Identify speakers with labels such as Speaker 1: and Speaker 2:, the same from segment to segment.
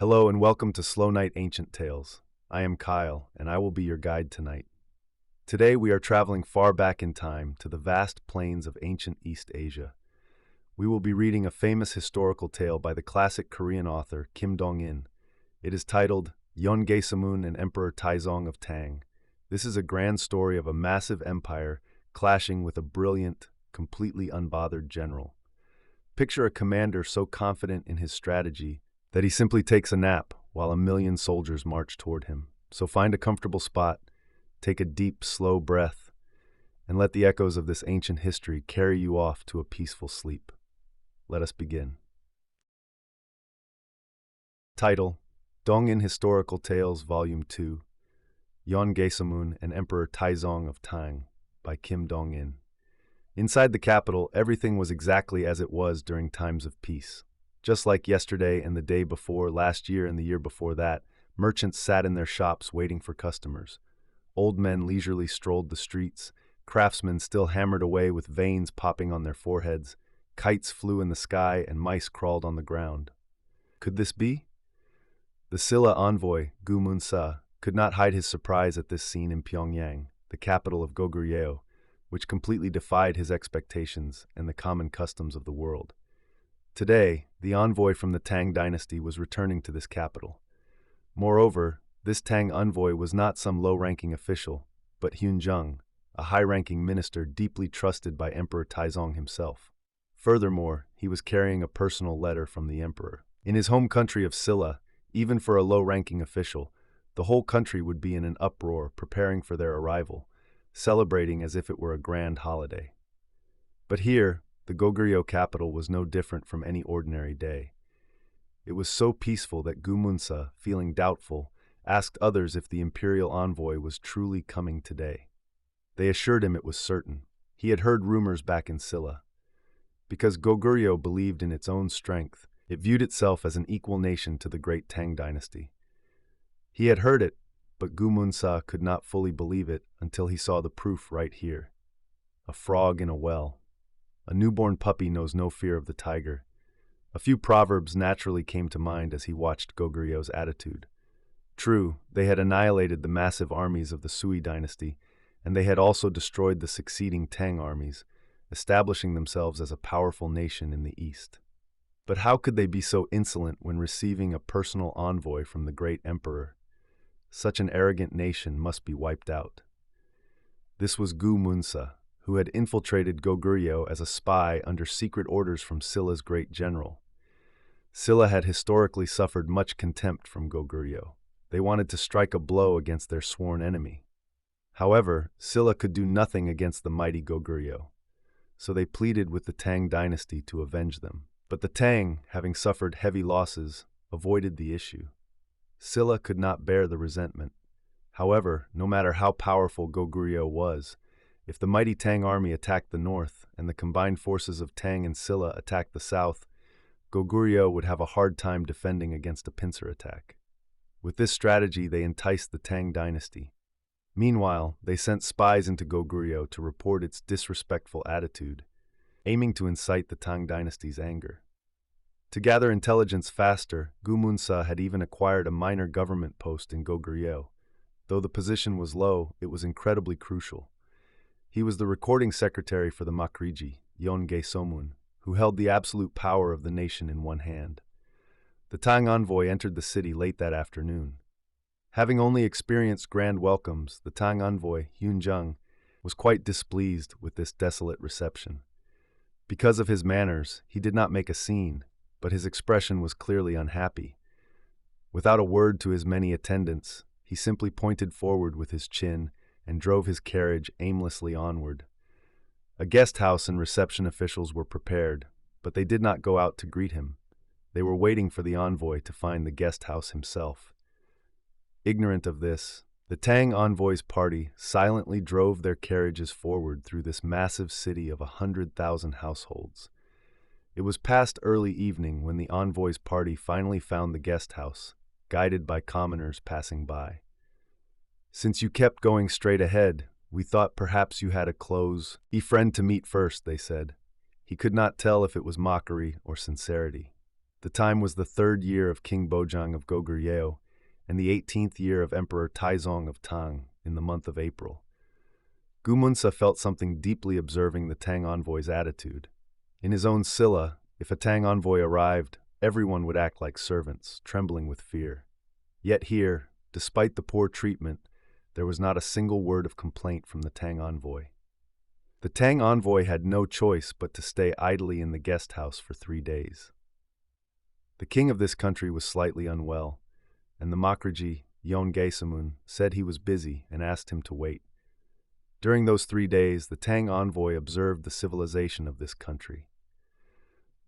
Speaker 1: Hello and welcome to Slow Night Ancient Tales. I am Kyle, and I will be your guide tonight. Today we are traveling far back in time to the vast plains of ancient East Asia. We will be reading a famous historical tale by the classic Korean author Kim Dong-in. It is titled Yeon Gaesomun and Emperor Taizong of Tang. This is a grand story of a massive empire clashing with a brilliant, completely unbothered general. Picture a commander so confident in his strategy that he simply takes a nap while a million soldiers march toward him. So find a comfortable spot, take a deep, slow breath, and let the echoes of this ancient history carry you off to a peaceful sleep. Let us begin. Title: Dong-in Historical Tales Volume 2, Yeon Gaesomun and Emperor Taizong of Tang by Kim Dong-in. Inside the capital, everything was exactly as it was during times of peace. Just like yesterday and the day before, last year and the year before that, merchants sat in their shops waiting for customers. Old men leisurely strolled the streets, craftsmen still hammered away with veins popping on their foreheads, kites flew in the sky and mice crawled on the ground. Could this be? The Silla envoy, Gu Munsa, could not hide his surprise at this scene in Pyongyang, the capital of Goguryeo, which completely defied his expectations and the common customs of the world. Today, the envoy from the Tang dynasty was returning to this capital. Moreover, this Tang envoy was not some low-ranking official, but Hyun Jung, a high-ranking minister deeply trusted by Emperor Taizong himself. Furthermore, he was carrying a personal letter from the emperor. In his home country of Silla, even for a low-ranking official, the whole country would be in an uproar preparing for their arrival, celebrating as if it were a grand holiday. But here, the Goguryeo capital was no different from any ordinary day. It was so peaceful that Gu Munsa, feeling doubtful, asked others if the imperial envoy was truly coming today. They assured him it was certain. He had heard rumors back in Silla. Because Goguryeo believed in its own strength, it viewed itself as an equal nation to the great Tang dynasty. He had heard it, but Gu Munsa could not fully believe it until he saw the proof right here. A frog in a well. A newborn puppy knows no fear of the tiger. A few proverbs naturally came to mind as he watched Goguryeo's attitude. True, they had annihilated the massive armies of the Sui dynasty, and they had also destroyed the succeeding Tang armies, establishing themselves as a powerful nation in the east. But how could they be so insolent when receiving a personal envoy from the great emperor? Such an arrogant nation must be wiped out. This was Gu Munsa, who had infiltrated Goguryeo as a spy under secret orders from Silla's great general. Silla had historically suffered much contempt from Goguryeo. They wanted to strike a blow against their sworn enemy. However, Silla could do nothing against the mighty Goguryeo, so they pleaded with the Tang dynasty to avenge them. But the Tang, having suffered heavy losses, avoided the issue. Silla could not bear the resentment. However, no matter how powerful Goguryeo was, if the mighty Tang army attacked the north and the combined forces of Tang and Silla attacked the south, Goguryeo would have a hard time defending against a pincer attack. With this strategy, they enticed the Tang dynasty. Meanwhile, they sent spies into Goguryeo to report its disrespectful attitude, aiming to incite the Tang dynasty's anger. To gather intelligence faster, Gu Munsa had even acquired a minor government post in Goguryeo. Though the position was low, it was incredibly crucial. He was the recording secretary for the Makriji, Yeon Gaesomun, who held the absolute power of the nation in one hand. The Tang envoy entered the city late that afternoon. Having only experienced grand welcomes, the Tang envoy, Hyun Jung, was quite displeased with this desolate reception. Because of his manners, he did not make a scene, but his expression was clearly unhappy. Without a word to his many attendants, he simply pointed forward with his chin and drove his carriage aimlessly onward. A guest house and reception officials were prepared, but they did not go out to greet him. They were waiting for the envoy to find the guest house himself. Ignorant of this, the Tang envoy's party silently drove their carriages forward through this massive city of 100,000 households. It was past early evening when the envoy's party finally found the guest house, guided by commoners passing by. "Since you kept going straight ahead, we thought perhaps you had a close friend to meet first," they said. He could not tell if it was mockery or sincerity. The time was the 3rd year of King Bojang of Goguryeo and the 18th year of Emperor Taizong of Tang in the month of April. Gumunsa felt something deeply observing the Tang envoy's attitude. In his own Silla, if a Tang envoy arrived, everyone would act like servants, trembling with fear. Yet here, despite the poor treatment, there was not a single word of complaint from the Tang envoy. The Tang envoy had no choice but to stay idly in the guest house for 3 days. The king of this country was slightly unwell, and the Makriji, Yeon Gaesomun, said he was busy and asked him to wait. During those 3 days, the Tang envoy observed the civilization of this country.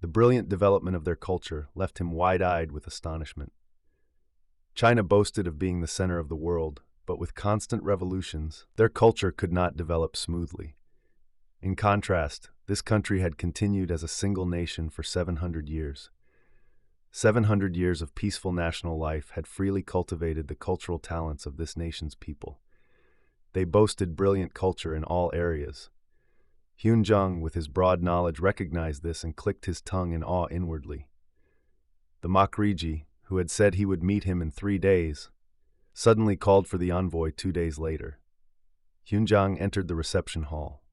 Speaker 1: The brilliant development of their culture left him wide-eyed with astonishment. China boasted of being the center of the world, but with constant revolutions, their culture could not develop smoothly. In contrast, this country had continued as a single nation for 700 years. 700 years of peaceful national life had freely cultivated the cultural talents of this nation's people. They boasted brilliant culture in all areas. Hyunjung, with his broad knowledge, recognized this and clicked his tongue in awe inwardly. The Makriji, who had said he would meet him in 3 days, suddenly called for the envoy 2 days later. Hyunjung entered the reception hall.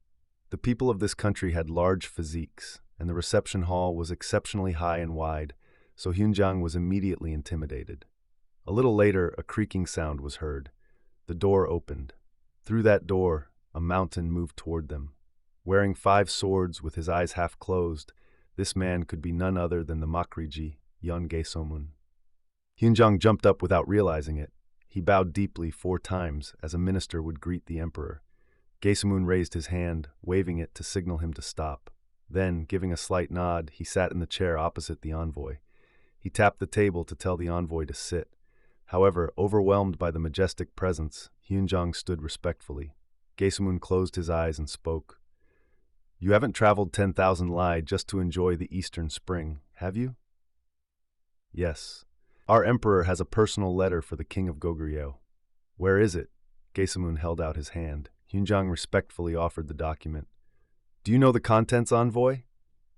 Speaker 1: The people of this country had large physiques, and the reception hall was exceptionally high and wide, so Hyunjung was immediately intimidated. A little later, a creaking sound was heard. The door opened. Through that door, a mountain moved toward them. Wearing 5 swords with his eyes half closed, this man could be none other than the Makriji, Yeon Gaesomun. Hyunjung jumped up without realizing it. He bowed deeply 4 times, as a minister would greet the emperor. Gaesomun raised his hand, waving it to signal him to stop. Then, giving a slight nod, he sat in the chair opposite the envoy. He tapped the table to tell the envoy to sit. However, overwhelmed by the majestic presence, Hyunjung stood respectfully. Gaesomun closed his eyes and spoke. "You haven't traveled 10,000 li just to enjoy the eastern spring, have you?" "Yes. Our emperor has a personal letter for the king of Goguryeo." "Where is it?" Gaesomun held out his hand. Hyunjung respectfully offered the document. "Do you know the contents, envoy?"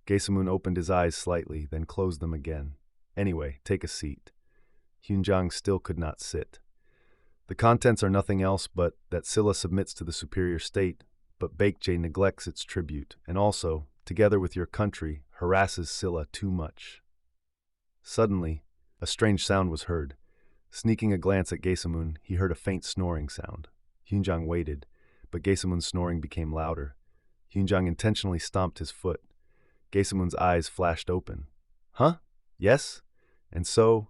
Speaker 1: Gaesomun opened his eyes slightly, then closed them again. "Anyway, take a seat." Hyunjung still could not sit. "The contents are nothing else but that Silla submits to the superior state, but Baekje neglects its tribute, and also, together with your country, harasses Silla too much." Suddenly, a strange sound was heard. Sneaking a glance at Gaesomun, he heard a faint snoring sound. Hyunjung waited, but Gaesomun's snoring became louder. Hyunjung intentionally stomped his foot. Gaesomun's eyes flashed open. "Huh? Yes?" And so,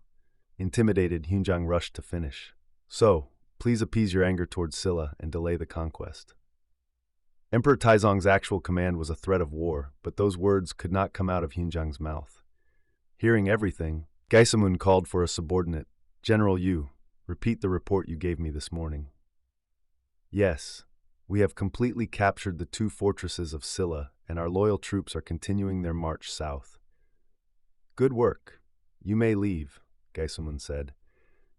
Speaker 1: intimidated, Hyunjung rushed to finish. "So, please appease your anger towards Silla and delay the conquest." Emperor Taizong's actual command was a threat of war, but those words could not come out of Hyunjung's mouth. Hearing everything, Gaesomun called for a subordinate. "General Yu, repeat the report you gave me this morning." "Yes, we have completely captured the 2 fortresses of Silla, and our loyal troops are continuing their march south." "Good work. You may leave," Gaesomun said.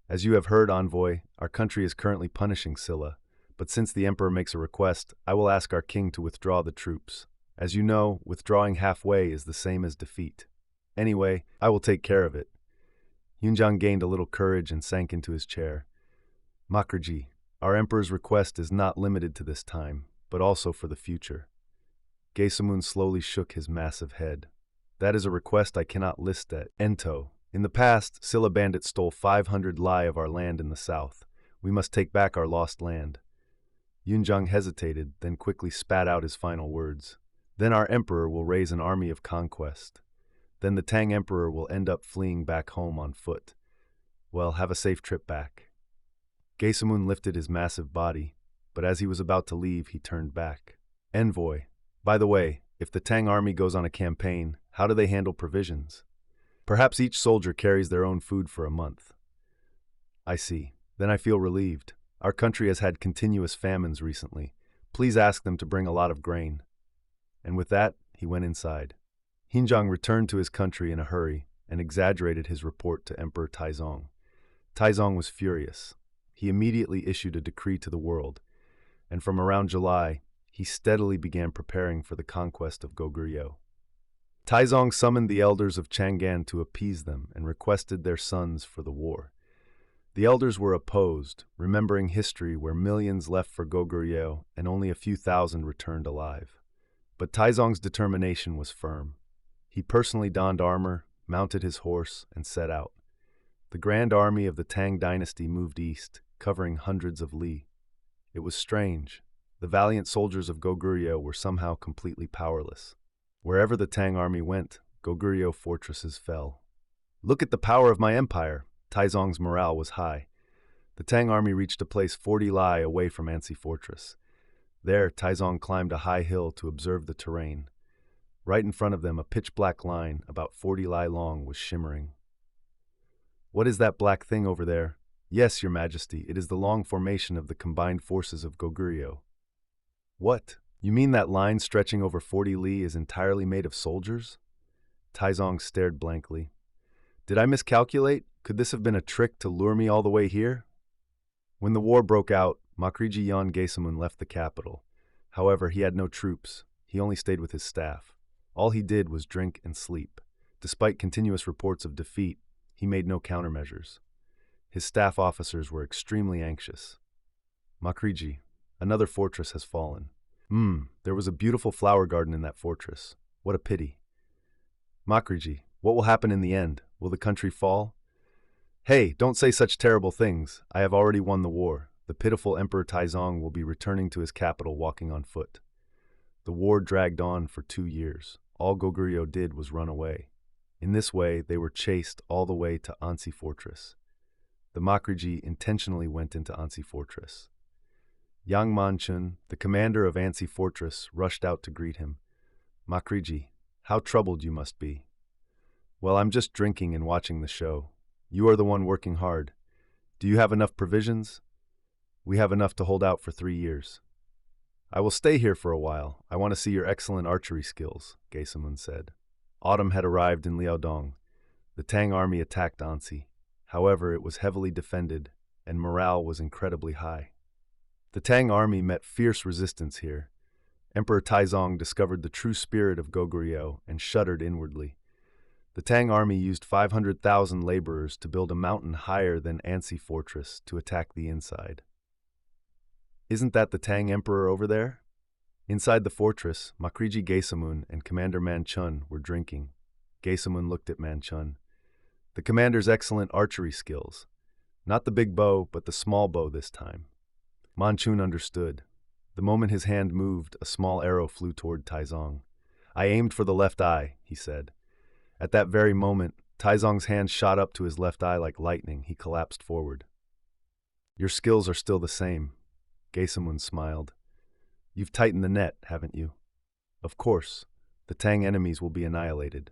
Speaker 1: "As you have heard, envoy, our country is currently punishing Silla, but since the emperor makes a request, I will ask our king to withdraw the troops. As you know, withdrawing halfway is the same as defeat. Anyway, I will take care of it." Hyunjung gained a little courage and sank into his chair. "Makriji, our emperor's request is not limited to this time, but also for the future." Gaesomun slowly shook his massive head. "That is a request I cannot list at Ento. In the past, Silla bandits stole 500 li of our land in the south. We must take back our lost land." Hyunjung hesitated, then quickly spat out his final words. "Then our emperor will raise an army of conquest. Then the Tang emperor will end up fleeing back home on foot. Well, have a safe trip back." Gaesomun lifted his massive body, but as he was about to leave, he turned back. "Envoy, by the way, if the Tang army goes on a campaign, how do they handle provisions? Perhaps each soldier carries their own food for a month." "I see. Then I feel relieved. Our country has had continuous famines recently. Please ask them to bring a lot of grain." And with that, he went inside. Hyunjung returned to his country in a hurry and exaggerated his report to Emperor Taizong. Taizong was furious. He immediately issued a decree to the world, and from around July, he steadily began preparing for the conquest of Goguryeo. Taizong summoned the elders of Chang'an to appease them and requested their sons for the war. The elders were opposed, remembering history where millions left for Goguryeo and only a few thousand returned alive. But Taizong's determination was firm. He personally donned armor, mounted his horse, and set out. The grand army of the Tang dynasty moved east, covering hundreds of li. It was strange. The valiant soldiers of Goguryeo were somehow completely powerless. Wherever the Tang army went, Goguryeo fortresses fell. "Look at the power of my empire!" Taizong's morale was high. The Tang army reached a place 40 li away from Ansi Fortress. There, Taizong climbed a high hill to observe the terrain. Right in front of them, a pitch-black line, about 40 li long, was shimmering. "What is that black thing over there?" "Yes, Your Majesty, it is the long formation of the combined forces of Goguryeo." "What? You mean that line stretching over 40 li is entirely made of soldiers?" Taizong stared blankly. "Did I miscalculate? Could this have been a trick to lure me all the way here?" When the war broke out, Makriji Yeon Gaesomun left the capital. However, he had no troops. He only stayed with his staff. All he did was drink and sleep. Despite continuous reports of defeat, he made no countermeasures. His staff officers were extremely anxious. "Makriji, another fortress has fallen." There was a beautiful flower garden in that fortress. What a pity." "Makriji, what will happen in the end? Will the country fall?" "Hey, don't say such terrible things. I have already won the war. The pitiful Emperor Taizong will be returning to his capital walking on foot." The war dragged on for 2 years. All Goguryeo did was run away. In this way, they were chased all the way to Ansi Fortress. The Makriji intentionally went into Ansi Fortress. Yang Manchun, the commander of Ansi Fortress, rushed out to greet him. "Makriji, how troubled you must be." "Well, I'm just drinking and watching the show. You are the one working hard. Do you have enough provisions?" "We have enough to hold out for 3 years." "I will stay here for a while. I want to see your excellent archery skills," Gaesomun said. Autumn had arrived in Liaodong. The Tang army attacked Ansi. However, it was heavily defended, and morale was incredibly high. The Tang army met fierce resistance here. Emperor Taizong discovered the true spirit of Goguryeo and shuddered inwardly. The Tang army used 500,000 laborers to build a mountain higher than Ansi Fortress to attack the inside. "Isn't that the Tang emperor over there?" Inside the fortress, Makriji Gaesomun and Commander Manchun were drinking. Gaesomun looked at Manchun. "The commander's excellent archery skills. Not the big bow, but the small bow this time." Manchun understood. The moment his hand moved, a small arrow flew toward Taizong. "I aimed for the left eye," he said. At that very moment, Taizong's hand shot up to his left eye like lightning. He collapsed forward. "Your skills are still the same." Gaesomun smiled. "You've tightened the net, haven't you?" "Of course. The Tang enemies will be annihilated."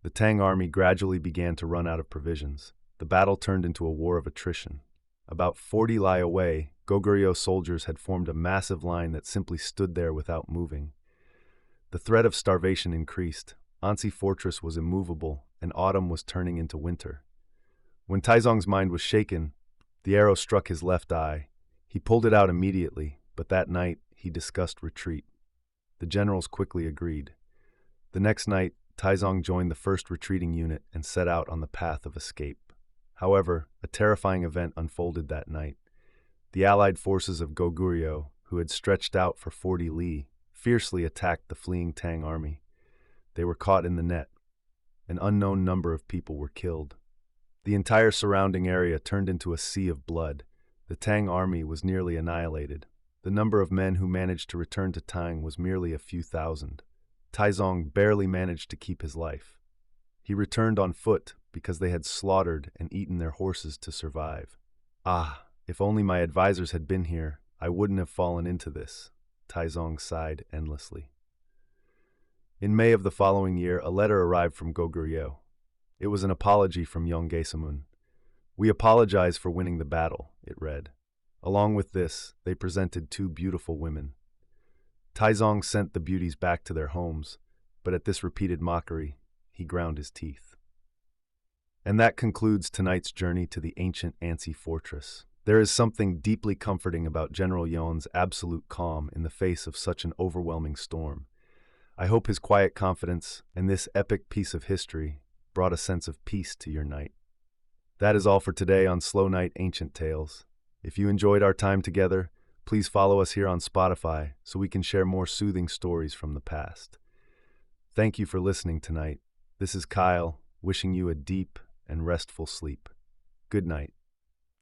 Speaker 1: The Tang army gradually began to run out of provisions. The battle turned into a war of attrition. About 40 li away, Goguryeo soldiers had formed a massive line that simply stood there without moving. The threat of starvation increased. Ansi Fortress was immovable, and autumn was turning into winter. When Taizong's mind was shaken, the arrow struck his left eye. He pulled it out immediately, but that night he discussed retreat. The generals quickly agreed. The next night, Taizong joined the first retreating unit and set out on the path of escape. However, a terrifying event unfolded that night. The allied forces of Goguryeo, who had stretched out for 40 li, fiercely attacked the fleeing Tang army. They were caught in the net. An unknown number of people were killed. The entire surrounding area turned into a sea of blood. The Tang army was nearly annihilated. The number of men who managed to return to Tang was merely a few thousand. Taizong barely managed to keep his life. He returned on foot because they had slaughtered and eaten their horses to survive. "Ah, if only my advisors had been here, I wouldn't have fallen into this," Taizong sighed endlessly. In May of the following year, a letter arrived from Goguryeo. It was an apology from Yeon Gaesomun. "We apologize for winning the battle," it read. Along with this, they presented 2 beautiful women. Taizong sent the beauties back to their homes, but at this repeated mockery, he ground his teeth. And that concludes tonight's journey to the ancient Ansi Fortress. There is something deeply comforting about General Yeon's absolute calm in the face of such an overwhelming storm. I hope his quiet confidence and this epic piece of history brought a sense of peace to your night. That is all for today on Slow Night Ancient Tales. If you enjoyed our time together, please follow us here on Spotify so we can share more soothing stories from the past. Thank you for listening tonight. This is Kyle, wishing you a deep and restful sleep. Good night.